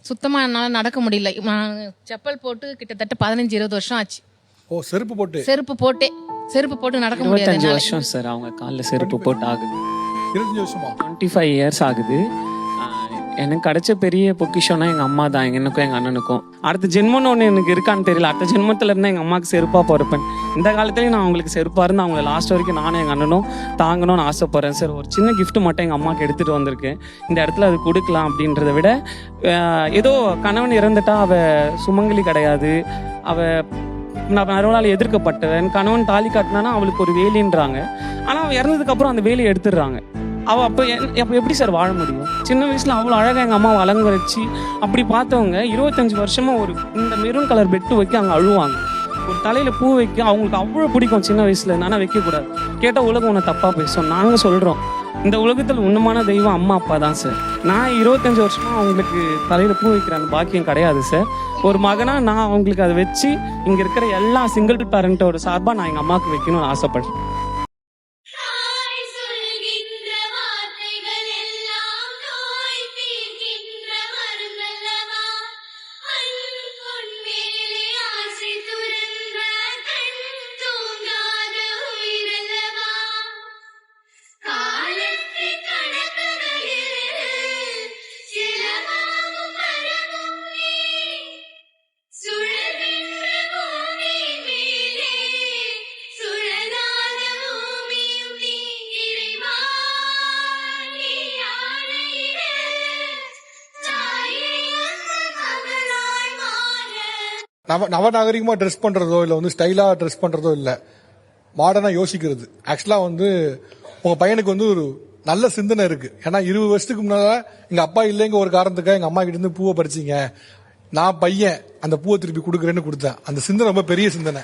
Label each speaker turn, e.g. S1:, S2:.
S1: சுத்தமாக என்னால் நடக்க முடியல. நான் செப்பல் போட்டு கிட்டத்தட்ட 15-20 வருஷம் ஆச்சு.
S2: ஓ, செருப்பு போட்டு
S1: செருப்பு போட்டு நடக்க முடியாது.
S3: 25 வருஷம் சார் அவங்க காலில் செருப்பு போட்டு ஆகுது.
S2: 25 வருஷமா?
S3: 25 இயர்ஸ் ஆகுது. எனக்கு கிடைச்ச பெரிய பொக்கிஷம்னா எங்கள் அம்மா தான், எனக்கும் எங்கள் அண்ணனுக்கும். அடுத்த ஜென்மம்னு ஒன்று எனக்கு இருக்கான்னு தெரியல. அடுத்த ஜென்மத்தில் இருந்தால் எங்கள் அம்மாவுக்கு செருப்பாக பிறப்பேன். இந்த காலத்துலேயும் நான் அவங்களுக்கு செருப்பாக இருந்து அவங்கள லாஸ்ட் வரைக்கும் நானும் எங்கள் அண்ணனும் தாங்கணும்னு ஆசைப்பட்றேன் சார். ஒரு சின்ன கிஃப்ட் மட்டும் எங்கள் அம்மாவுக்கு எடுத்துகிட்டு வந்திருக்கேன். இந்த இடத்துல அது கொடுக்கலாம் அப்படின்றத விட, ஏதோ கணவன் இறந்துட்டா அவள் சுமங்கலி கிடையாது, அவள் மறுநாள் எதிர்க்கப்பட்டவன், கணவன் தாலி காட்டினானா அவளுக்கு ஒரு வேலின்றாங்க. ஆனால் அவள் இறந்ததுக்கப்புறம் அந்த வேலையை எடுத்துடுறாங்க. அவள் அப்போ எப்படி சார் வாழ முடியும்? சின்ன வயசில் அவ்வளோ அழகாக எங்கள் அம்மாவை அலங்கரிச்சு அப்படி பார்த்தவங்க 25 வருஷமாக ஒரு இந்த மெரூன் கலர் பெட்டு வைக்க அங்கே அழுவாங்க. ஒரு தலையில் பூ வைக்க அவங்களுக்கு அவ்வளோ பிடிக்கும் சின்ன வயசில். ஆனால் வைக்கக்கூடாது, கேட்டால் உலகம் உன்னை தப்பாக பேசும். நாங்கள் சொல்கிறோம், இந்த உலகத்தில் உண்மையான தெய்வம் அம்மா அப்பா தான் சார். நான் 25 வருஷமாக அவங்களுக்கு தலையில் பூ வைக்கிற அந்த பாக்கியம் கிடையாது சார். ஒரு மகனாக நான் அவங்களுக்கு அதை வச்சு இங்கே இருக்கிற எல்லா சிங்கிள் பேரண்ட்டோட சார்பாக நான் எங்கள் அம்மாவுக்கு வைக்கணும்னு ஆசைப்படுறேன்.
S2: நவநாகரிகமா ட்ரெஸ் பண்றதோ இல்ல வந்து ஸ்டைலா ட்ரெஸ் பண்றதோ இல்ல, மாடர்னா யோசிக்கிறது. ஆக்சுவலா வந்து உங்க பையனுக்கு வந்து ஒரு நல்ல சிந்தனை இருக்கு. ஏன்னா 20 வருஷத்துக்கு முன்னால எங்க அப்பா இல்லைங்க ஒரு காரணத்துக்காக எங்க அம்மா கிட்ட இருந்து பூவை பறிச்சிங்க, நான் பையன் அந்த பூவை திருப்பி கொடுக்குறேன்னு கொடுத்தேன். அந்த சிந்தனை ரொம்ப பெரிய சிந்தனை.